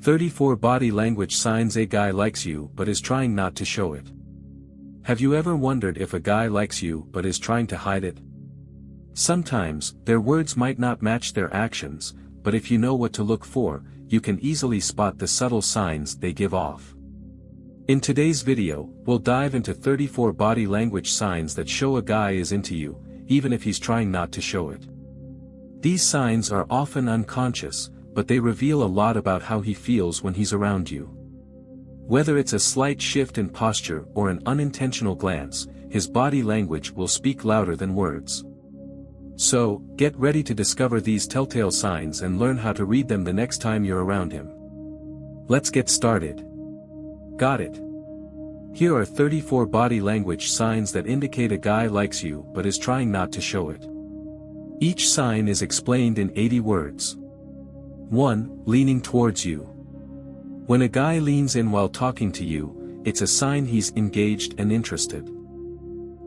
34 Body Language Signs a guy likes you but is trying not to show it. Have you ever wondered if a guy likes you but is trying to hide it? Sometimes, their words might not match their actions, but if you know what to look for, you can easily spot the subtle signs they give off. In today's video, we'll dive into 34 body language signs that show a guy is into you, even if he's trying not to show it. These signs are often unconscious, but they reveal a lot about how he feels when he's around you. Whether it's a slight shift in posture or an unintentional glance, his body language will speak louder than words. So, get ready to discover these telltale signs and learn how to read them the next time you're around him. Let's get started. Got it? Here are 34 body language signs that indicate a guy likes you but is trying not to show it. Each sign is explained in 80 words. 1. Leaning towards you. When a guy leans in while talking to you, it's a sign he's engaged and interested.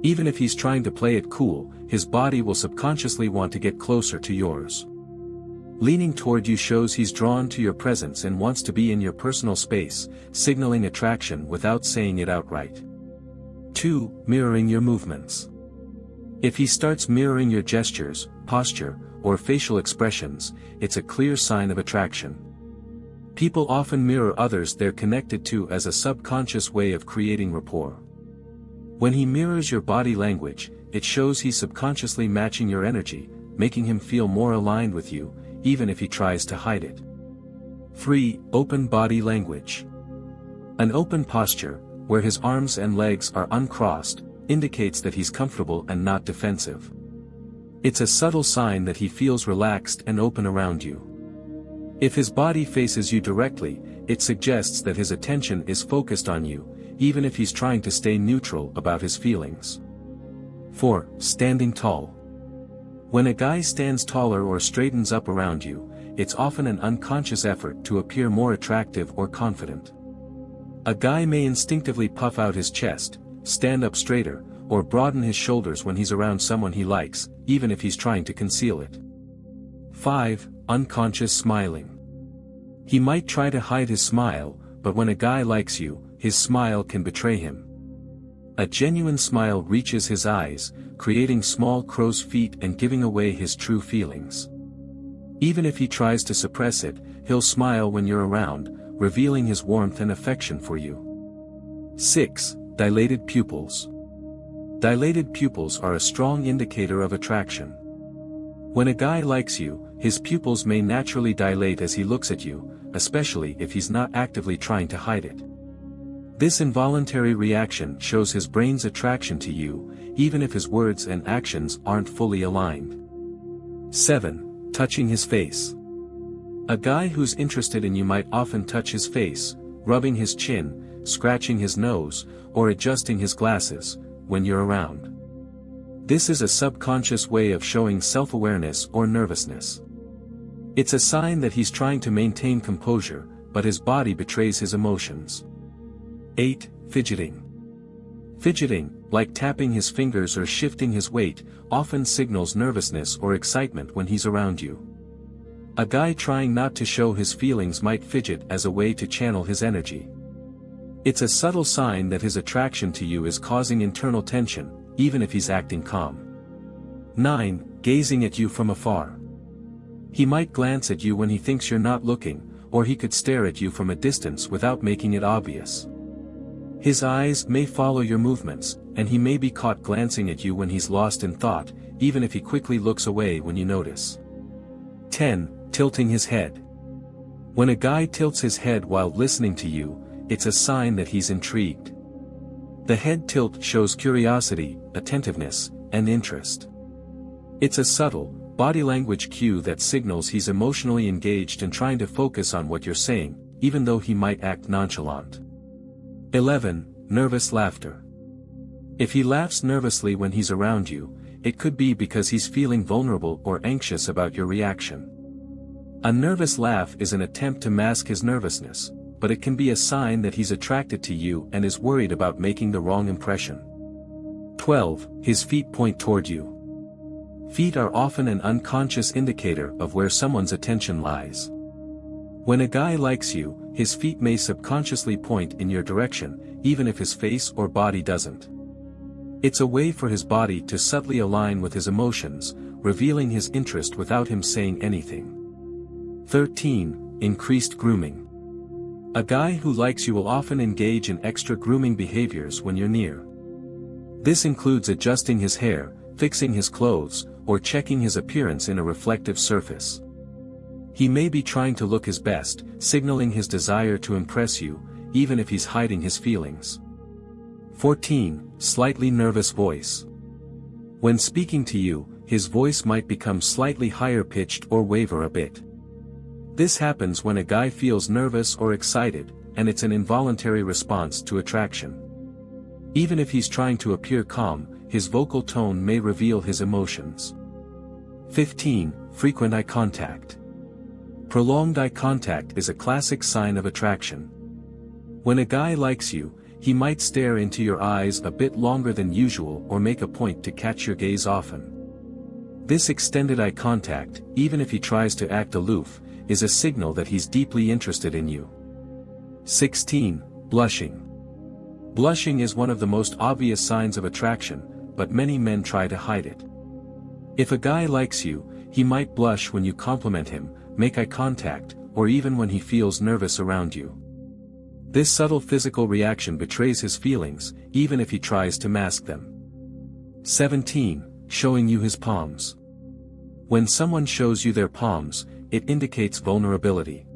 Even if he's trying to play it cool, his body will subconsciously want to get closer to yours. Leaning toward you shows he's drawn to your presence and wants to be in your personal space, signaling attraction without saying it outright. 2. Mirroring your movements. If he starts mirroring your gestures, posture, or facial expressions, it's a clear sign of attraction. People often mirror others they're connected to as a subconscious way of creating rapport. When he mirrors your body language, it shows he's subconsciously matching your energy, making him feel more aligned with you, even if he tries to hide it. 3. Open body language. An open posture, where his arms and legs are uncrossed, indicates that he's comfortable and not defensive. It's a subtle sign that he feels relaxed and open around you. If his body faces you directly, it suggests that his attention is focused on you, even if he's trying to stay neutral about his feelings. 4. Standing tall. When a guy stands taller or straightens up around you, it's often an unconscious effort to appear more attractive or confident. A guy may instinctively puff out his chest, stand up straighter, or broaden his shoulders when he's around someone he likes, even if he's trying to conceal it. 5. Unconscious smiling. He might try to hide his smile, but when a guy likes you, his smile can betray him. A genuine smile reaches his eyes, creating small crow's feet and giving away his true feelings. Even if he tries to suppress it, he'll smile when you're around, revealing his warmth and affection for you. 6. Dilated pupils. Dilated pupils are a strong indicator of attraction. When a guy likes you, his pupils may naturally dilate as he looks at you, especially if he's not actively trying to hide it. This involuntary reaction shows his brain's attraction to you, even if his words and actions aren't fully aligned. 7. Touching his face. A guy who's interested in you might often touch his face, rubbing his chin, scratching his nose, or adjusting his glasses, when you're around. This is a subconscious way of showing self-awareness or nervousness. It's a sign that he's trying to maintain composure, but his body betrays his emotions. 8. Fidgeting. Fidgeting, like tapping his fingers or shifting his weight, often signals nervousness or excitement when he's around you. A guy trying not to show his feelings might fidget as a way to channel his energy. It's a subtle sign that his attraction to you is causing internal tension, even if he's acting calm. 9. Gazing at you from afar. He might glance at you when he thinks you're not looking, or he could stare at you from a distance without making it obvious. His eyes may follow your movements, and he may be caught glancing at you when he's lost in thought, even if he quickly looks away when you notice. 10. Tilting his head. When a guy tilts his head while listening to you, it's a sign that he's intrigued. The head tilt shows curiosity, attentiveness, and interest. It's a subtle, body language cue that signals he's emotionally engaged and trying to focus on what you're saying, even though he might act nonchalant. 11. Nervous laughter. If he laughs nervously when he's around you, it could be because he's feeling vulnerable or anxious about your reaction. A nervous laugh is an attempt to mask his nervousness, but it can be a sign that he's attracted to you and is worried about making the wrong impression. 12. His feet point toward you. Feet are often an unconscious indicator of where someone's attention lies. When a guy likes you, his feet may subconsciously point in your direction, even if his face or body doesn't. It's a way for his body to subtly align with his emotions, revealing his interest without him saying anything. 13. Increased grooming. A guy who likes you will often engage in extra grooming behaviors when you're near. This includes adjusting his hair, fixing his clothes, or checking his appearance in a reflective surface. He may be trying to look his best, signaling his desire to impress you, even if he's hiding his feelings. 14. Slightly nervous voice. When speaking to you, his voice might become slightly higher-pitched or waver a bit. This happens when a guy feels nervous or excited, and it's an involuntary response to attraction. Even if he's trying to appear calm, his vocal tone may reveal his emotions. 15. Frequent eye contact. Prolonged eye contact is a classic sign of attraction. When a guy likes you, he might stare into your eyes a bit longer than usual or make a point to catch your gaze often. This extended eye contact, even if he tries to act aloof, is a signal that he's deeply interested in you. 16. Blushing. Blushing is one of the most obvious signs of attraction, but many men try to hide it. If a guy likes you, he might blush when you compliment him, make eye contact, or even when he feels nervous around you. This subtle physical reaction betrays his feelings, even if he tries to mask them. 17. Showing you his palms. When someone shows you their palms, it indicates vulnerability.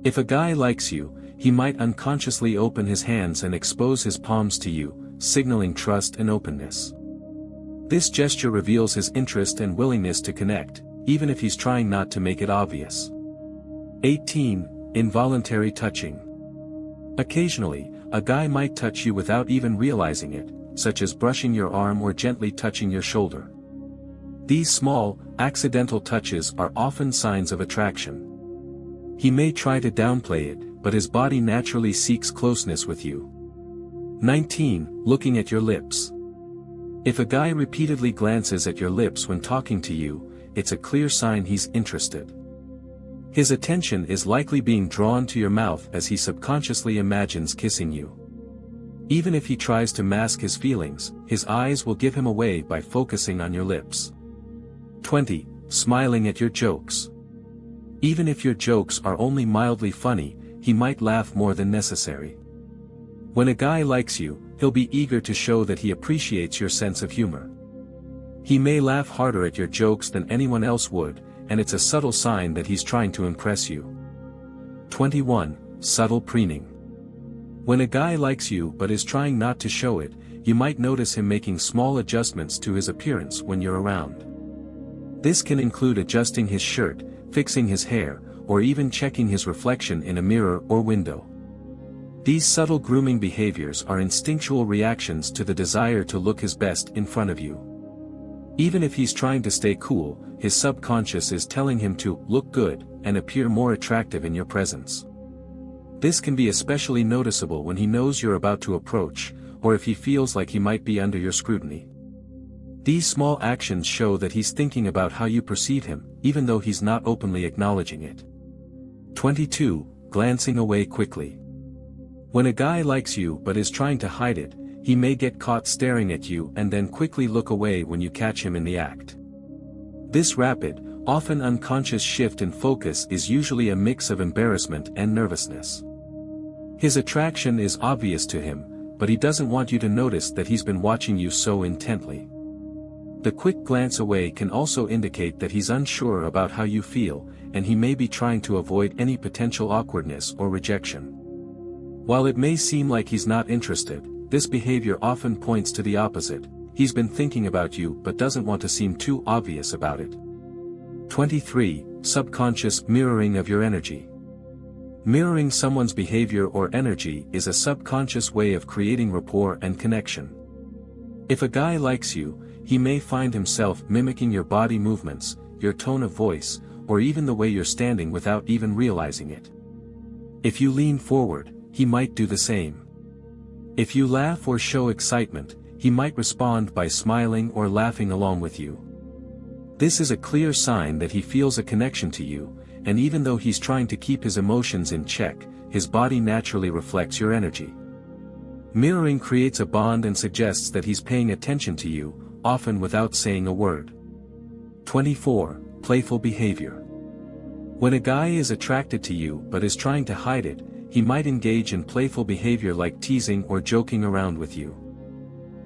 If a guy likes you, he might unconsciously open his hands and expose his palms to you, signaling trust and openness. This gesture reveals his interest and willingness to connect, even if he's trying not to make it obvious. 18. Involuntary touching. Occasionally, a guy might touch you without even realizing it, such as brushing your arm or gently touching your shoulder. These small, accidental touches are often signs of attraction. He may try to downplay it, but his body naturally seeks closeness with you. 19. Looking at your lips. If a guy repeatedly glances at your lips when talking to you, it's a clear sign he's interested. His attention is likely being drawn to your mouth as he subconsciously imagines kissing you. Even if he tries to mask his feelings, his eyes will give him away by focusing on your lips. 20. Smiling at your jokes. Even if your jokes are only mildly funny, he might laugh more than necessary. When a guy likes you, he'll be eager to show that he appreciates your sense of humor. He may laugh harder at your jokes than anyone else would, and it's a subtle sign that he's trying to impress you. 21. Subtle preening. When a guy likes you but is trying not to show it, you might notice him making small adjustments to his appearance when you're around. This can include adjusting his shirt, fixing his hair, or even checking his reflection in a mirror or window. These subtle grooming behaviors are instinctual reactions to the desire to look his best in front of you. Even if he's trying to stay cool, his subconscious is telling him to look good and appear more attractive in your presence. This can be especially noticeable when he knows you're about to approach, or if he feels like he might be under your scrutiny. These small actions show that he's thinking about how you perceive him, even though he's not openly acknowledging it. 22. Glancing away quickly. When a guy likes you but is trying to hide it, he may get caught staring at you and then quickly look away when you catch him in the act. This rapid, often unconscious shift in focus is usually a mix of embarrassment and nervousness. His attraction is obvious to him, but he doesn't want you to notice that he's been watching you so intently. The quick glance away can also indicate that he's unsure about how you feel, and he may be trying to avoid any potential awkwardness or rejection. While it may seem like he's not interested, this behavior often points to the opposite. He's been thinking about you but doesn't want to seem too obvious about it. 23. Subconscious mirroring of your energy. Mirroring someone's behavior or energy is a subconscious way of creating rapport and connection. If a guy likes you, he may find himself mimicking your body movements, your tone of voice, or even the way you're standing without even realizing it. If you lean forward, he might do the same. If you laugh or show excitement, he might respond by smiling or laughing along with you. This is a clear sign that he feels a connection to you, and even though he's trying to keep his emotions in check, his body naturally reflects your energy. Mirroring creates a bond and suggests that he's paying attention to you, often without saying a word. 24. Playful behavior. When a guy is attracted to you but is trying to hide it, he might engage in playful behavior like teasing or joking around with you.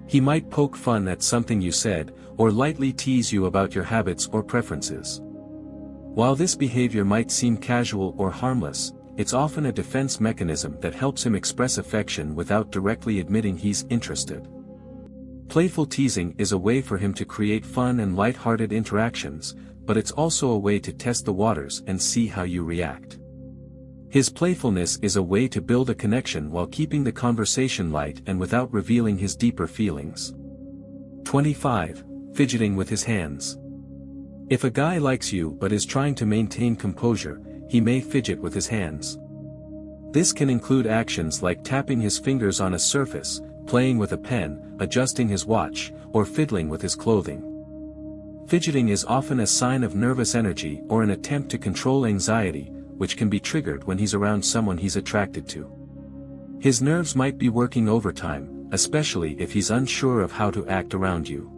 He might poke fun at something you said, or lightly tease you about your habits or preferences. While this behavior might seem casual or harmless, it's often a defense mechanism that helps him express affection without directly admitting he's interested. Playful teasing is a way for him to create fun and light-hearted interactions, but it's also a way to test the waters and see how you react. His playfulness is a way to build a connection while keeping the conversation light and without revealing his deeper feelings. 25. Fidgeting with his hands. If a guy likes you but is trying to maintain composure, he may fidget with his hands. This can include actions like tapping his fingers on a surface, playing with a pen, adjusting his watch, or fiddling with his clothing. Fidgeting is often a sign of nervous energy or an attempt to control anxiety, which can be triggered when he's around someone he's attracted to. His nerves might be working overtime, especially if he's unsure of how to act around you.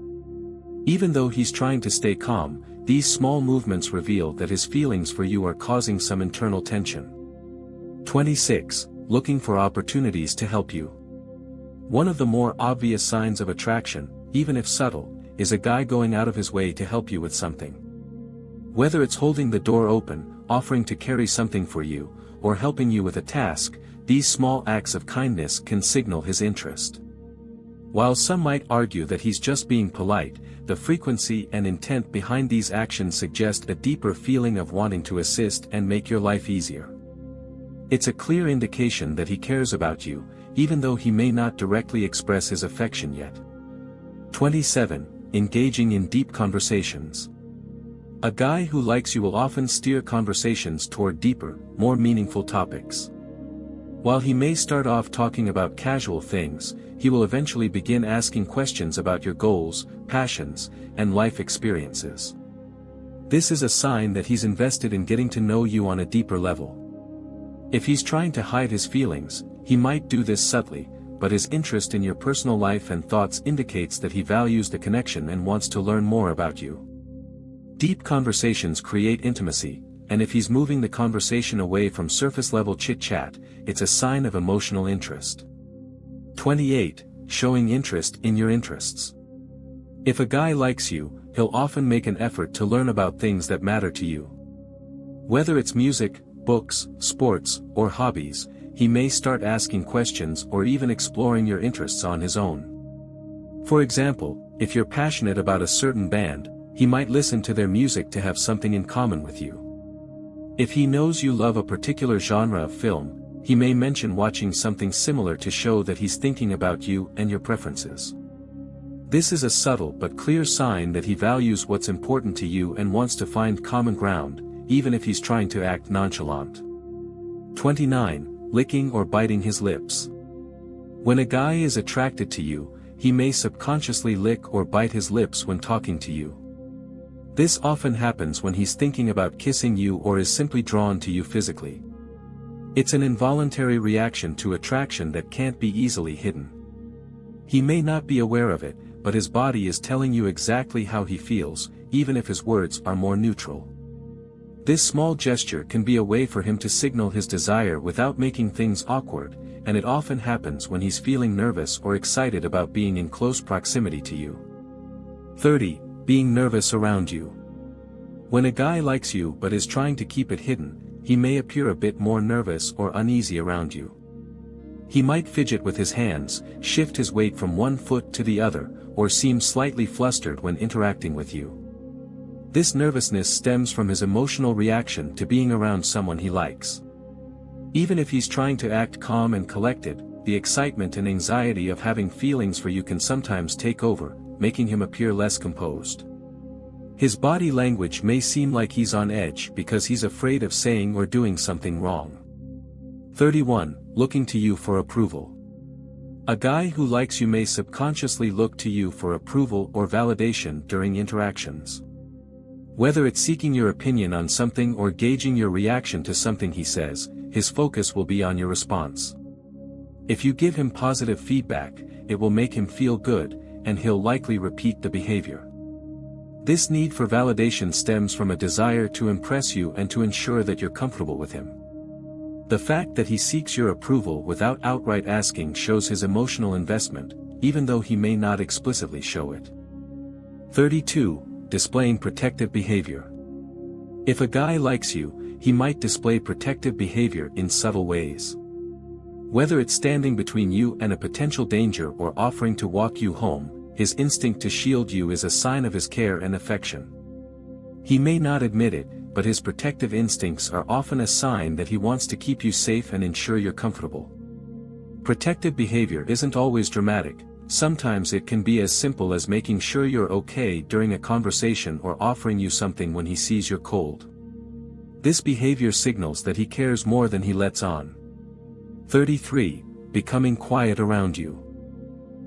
Even though he's trying to stay calm, these small movements reveal that his feelings for you are causing some internal tension. 26. Looking for opportunities to help you. One of the more obvious signs of attraction, even if subtle, is a guy going out of his way to help you with something. Whether it's holding the door open, offering to carry something for you, or helping you with a task, these small acts of kindness can signal his interest. While some might argue that he's just being polite, the frequency and intent behind these actions suggest a deeper feeling of wanting to assist and make your life easier. It's a clear indication that he cares about you, even though he may not directly express his affection yet. 27. Engaging in deep conversations. A guy who likes you will often steer conversations toward deeper, more meaningful topics. While he may start off talking about casual things, he will eventually begin asking questions about your goals, passions, and life experiences. This is a sign that he's invested in getting to know you on a deeper level. If he's trying to hide his feelings, he might do this subtly, but his interest in your personal life and thoughts indicates that he values the connection and wants to learn more about you. Deep conversations create intimacy, and if he's moving the conversation away from surface-level chit-chat, it's a sign of emotional interest. 28. Showing interest in your interests. If a guy likes you, he'll often make an effort to learn about things that matter to you. Whether it's music, books, sports, or hobbies, he may start asking questions or even exploring your interests on his own. For example, if you're passionate about a certain band, he might listen to their music to have something in common with you. If he knows you love a particular genre of film, he may mention watching something similar to show that he's thinking about you and your preferences. This is a subtle but clear sign that he values what's important to you and wants to find common ground, even if he's trying to act nonchalant. 29. Licking or biting his lips. When a guy is attracted to you, he may subconsciously lick or bite his lips when talking to you. This often happens when he's thinking about kissing you or is simply drawn to you physically. It's an involuntary reaction to attraction that can't be easily hidden. He may not be aware of it, but his body is telling you exactly how he feels, even if his words are more neutral. This small gesture can be a way for him to signal his desire without making things awkward, and it often happens when he's feeling nervous or excited about being in close proximity to you. 30. Being nervous around you. When a guy likes you but is trying to keep it hidden, he may appear a bit more nervous or uneasy around you. He might fidget with his hands, shift his weight from one foot to the other, or seem slightly flustered when interacting with you. This nervousness stems from his emotional reaction to being around someone he likes. Even if he's trying to act calm and collected, the excitement and anxiety of having feelings for you can sometimes take over, making him appear less composed. His body language may seem like he's on edge because he's afraid of saying or doing something wrong. 31. Looking to you for approval. A guy who likes you may subconsciously look to you for approval or validation during interactions. Whether it's seeking your opinion on something or gauging your reaction to something he says, his focus will be on your response. If you give him positive feedback, it will make him feel good, and he'll likely repeat the behavior. This need for validation stems from a desire to impress you and to ensure that you're comfortable with him. The fact that he seeks your approval without outright asking shows his emotional investment, even though he may not explicitly show it. 32. Displaying protective behavior. If a guy likes you, he might display protective behavior in subtle ways. Whether it's standing between you and a potential danger or offering to walk you home, his instinct to shield you is a sign of his care and affection. He may not admit it, but his protective instincts are often a sign that he wants to keep you safe and ensure you're comfortable. Protective behavior isn't always dramatic. Sometimes it can be as simple as making sure you're okay during a conversation or offering you something when he sees you're cold. This behavior signals that he cares more than he lets on. 33. Becoming quiet around you.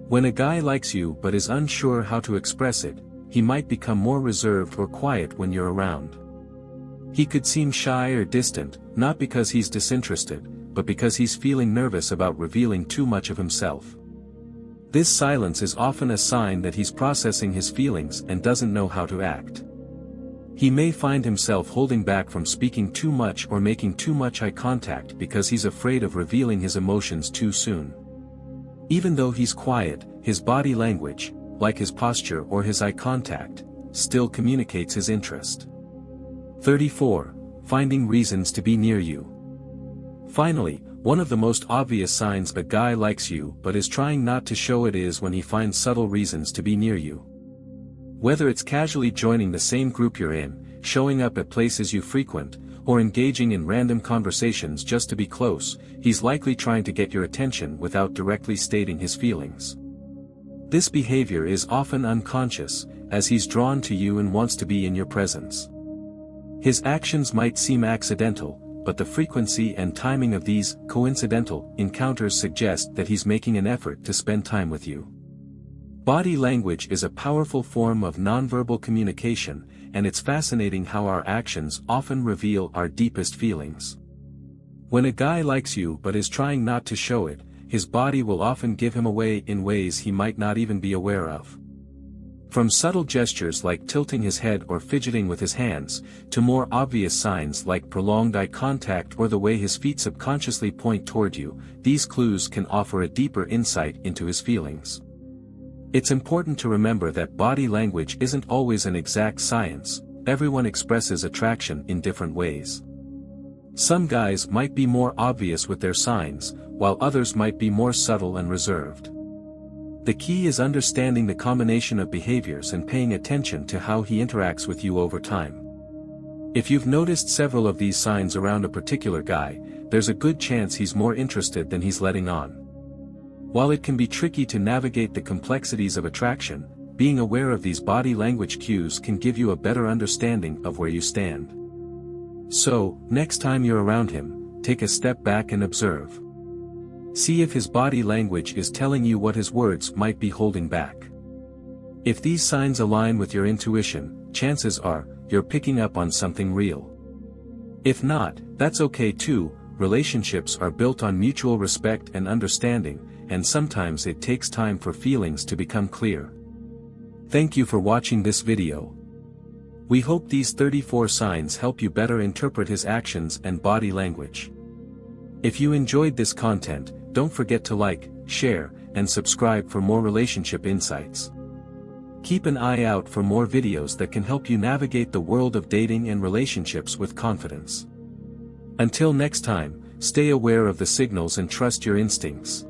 When a guy likes you but is unsure how to express it, he might become more reserved or quiet when you're around. He could seem shy or distant, not because he's disinterested, but because he's feeling nervous about revealing too much of himself. This silence is often a sign that he's processing his feelings and doesn't know how to act. He may find himself holding back from speaking too much or making too much eye contact because he's afraid of revealing his emotions too soon. Even though he's quiet, his body language, like his posture or his eye contact, still communicates his interest. 34. Finding reasons to be near you. Finally, one of the most obvious signs a guy likes you but is trying not to show it is when he finds subtle reasons to be near you. Whether it's casually joining the same group you're in, showing up at places you frequent, or engaging in random conversations just to be close, he's likely trying to get your attention without directly stating his feelings. This behavior is often unconscious, as he's drawn to you and wants to be in your presence. His actions might seem accidental, but the frequency and timing of these coincidental encounters suggest that he's making an effort to spend time with you. Body language is a powerful form of nonverbal communication, and it's fascinating how our actions often reveal our deepest feelings. When a guy likes you but is trying not to show it, his body will often give him away in ways he might not even be aware of. From subtle gestures like tilting his head or fidgeting with his hands, to more obvious signs like prolonged eye contact or the way his feet subconsciously point toward you, these clues can offer a deeper insight into his feelings. It's important to remember that body language isn't always an exact science. Everyone expresses attraction in different ways. Some guys might be more obvious with their signs, while others might be more subtle and reserved. The key is understanding the combination of behaviors and paying attention to how he interacts with you over time. If you've noticed several of these signs around a particular guy, there's a good chance he's more interested than he's letting on. While it can be tricky to navigate the complexities of attraction, being aware of these body language cues can give you a better understanding of where you stand. So, next time you're around him, take a step back and observe. See if his body language is telling you what his words might be holding back. If these signs align with your intuition, chances are, you're picking up on something real. If not, that's okay too. Relationships are built on mutual respect and understanding, and sometimes it takes time for feelings to become clear. Thank you for watching this video. We hope these 34 signs help you better interpret his actions and body language. If you enjoyed this content, don't forget to like, share, and subscribe for more relationship insights. Keep an eye out for more videos that can help you navigate the world of dating and relationships with confidence. Until next time, stay aware of the signals and trust your instincts.